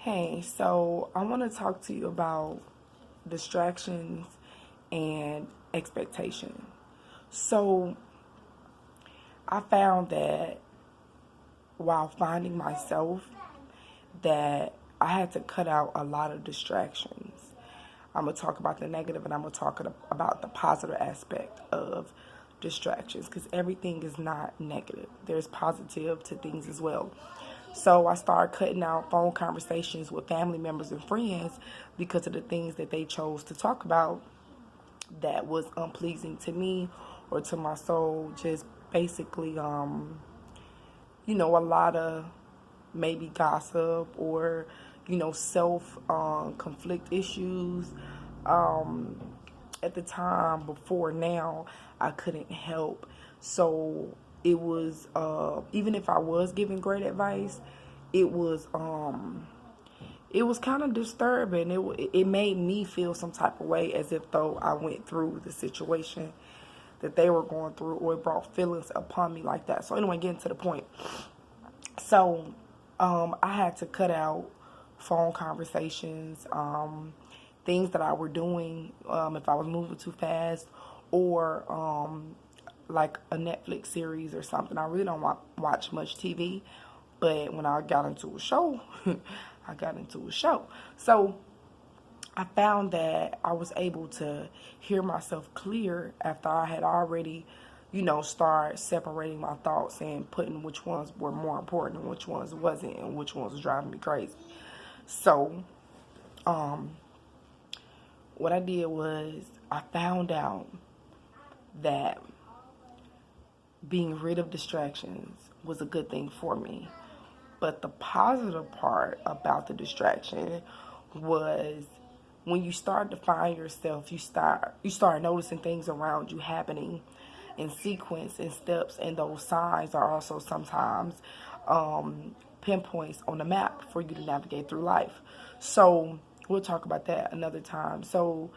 Hey, so I want to talk to you about distractions and expectation. So I found that while finding myself, that I had to cut out a lot of distractions. I'm gonna talk about the negative, and I'm gonna talk about the positive aspect of distractions because everything is not negative. There's positive to things as well. So I started cutting out phone conversations with family members and friends because of the things that they chose to talk about that was unpleasing to me or to my soul. Just basically, a lot of maybe gossip or, self conflict issues. Um, at the time before now, I couldn't help. So it was, even if I was giving great advice, it was, it was kind of disturbing. It made me feel some type of way as if though I went through the situation that they were going through, or it brought feelings upon me like that. So anyway, getting to the point. So I had to cut out phone conversations, things that I were doing if I was moving too fast, or like a Netflix series or something. I really don't watch much TV, but when I got into a show, I got into a show. So I found that I was able to hear myself clear after I had already, start separating my thoughts and putting which ones were more important and which ones wasn't, and which ones was driving me crazy. So, what I did was I found out that being rid of distractions was a good thing for me. But the positive part about the distraction was when you start to find yourself, you start noticing things around you happening in sequence and steps, and those signs are also sometimes pinpoints on the map for you to navigate through life. So we'll talk about that another time. So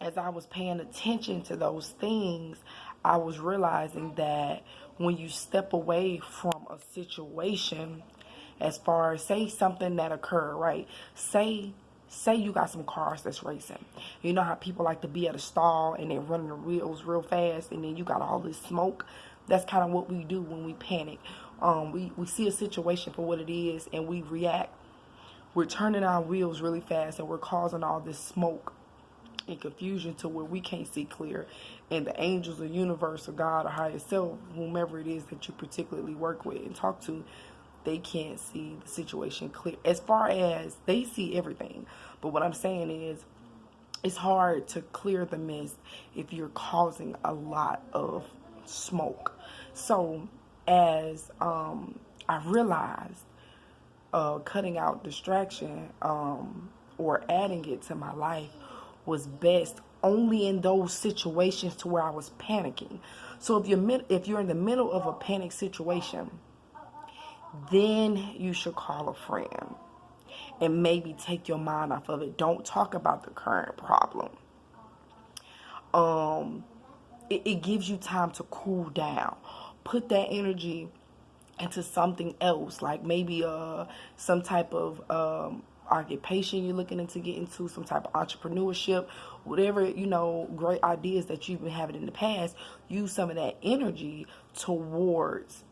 as I was paying attention to those things, I was realizing that when you step away from a situation, as far as say something that occurred, right? Say you got some cars that's racing. You know how people like to be at a stall and they're running the wheels real fast, and then you got all this smoke. That's kind of what we do when we panic. We see a situation for what it is and we react. We're turning our wheels really fast and we're causing all this smoke and confusion to where we can't see clear, and the angels or universe or God or higher self, whomever it is that you particularly work with and talk to, they can't see the situation clear. As far as they see everything, but what I'm saying is it's hard to clear the mist if you're causing a lot of smoke. So as I realized, cutting out distraction or adding it to my life was best only in those situations to where I was panicking. So if you're in the middle of a panic situation, then you should call a friend and maybe take your mind off of it. Don't talk about the current problem. It gives you time to cool down. Put that energy into something else, like maybe some type of occupation you're looking into get into, some type of entrepreneurship, whatever, great ideas that you've been having in the past. Use some of that energy towards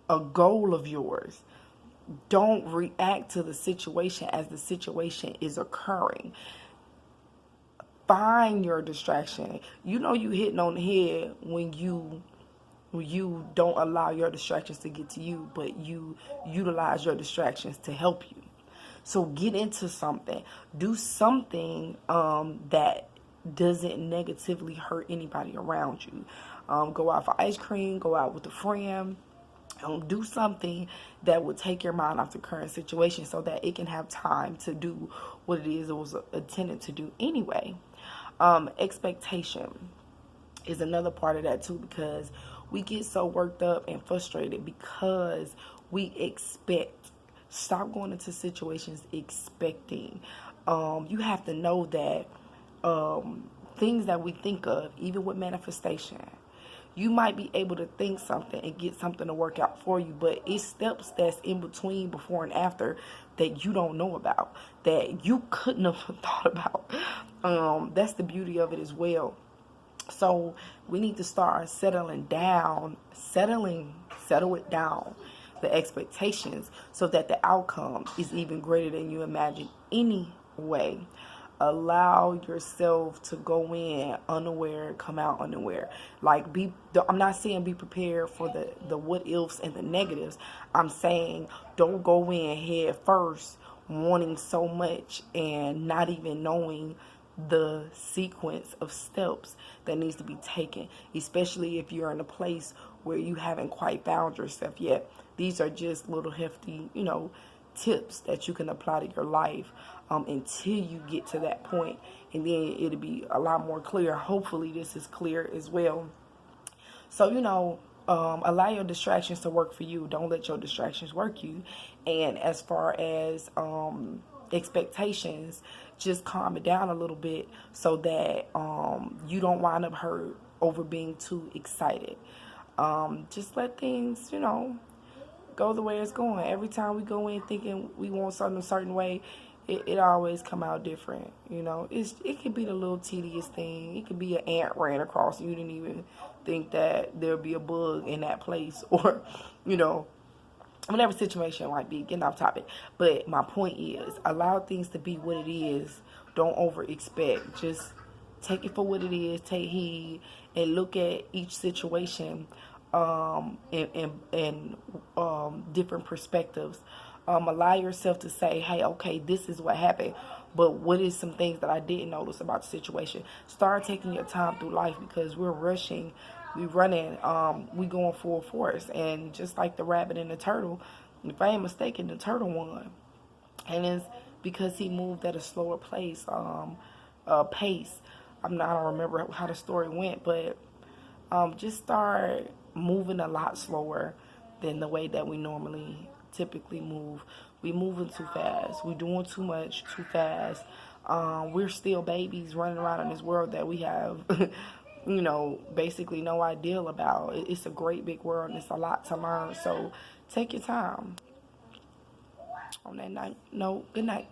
a goal of yours. Don't react to the situation as the situation is occurring. Find your distraction. You hitting on the head when you don't allow your distractions to get to you, but you utilize your distractions to help you. So get into something. Do something that doesn't negatively hurt anybody around you. Go out for ice cream. Go out with a friend. Do something that would take your mind off the current situation so that it can have time to do what it is it was intended to do anyway. Expectation is another part of that too, because we get so worked up and frustrated because we expect. Stop going into situations expecting. You have to know that things that we think of, even with manifestation, You might be able to think something and get something to work out for you, but it's steps that's in between, before and after, that you don't know about, that you couldn't have thought about. That's the beauty of it as well. So we need to start settle it down, the expectations, so that the outcome is even greater than you imagine anyway. Allow yourself to go in unaware, come out unaware. Like, I'm not saying be prepared for the what ifs and the negatives. I'm saying don't go in head first wanting so much and not even knowing the sequence of steps that needs to be taken, especially if you're in a place where you haven't quite found yourself yet. These are just little hefty, tips that you can apply to your life, until you get to that point, and then it'll be a lot more clear. Hopefully this is clear as well. So, allow your distractions to work for you. Don't let your distractions work you. And as far as expectations, just calm it down a little bit, so that you don't wind up hurt over being too excited. Just let things, go the way it's going. Every time we go in thinking we want something a certain way, it always come out different. It could be the little tedious thing. It could be an ant ran across and you didn't even think that there'd be a bug in that place, or whatever situation it might be. Getting off topic, but my point is, allow things to be what it is. Don't over expect. Just take it for what it is. Take heed and look at each situation in different perspectives. Allow yourself to say, hey, okay, this is what happened, but what is some things that I didn't notice about the situation? Start taking your time through life, because we're rushing, we running, we going full force. And just like the rabbit and the turtle, if I ain't mistaken, the turtle won. And it's because he moved at a slower pace. I don't remember how the story went, but just start moving a lot slower than the way that we normally typically move. We moving too fast. We doing too much too fast. We're still babies running around in this world that we have, basically no idea about. It's a great big world, and it's a lot to learn. So take your time. On that note, good night.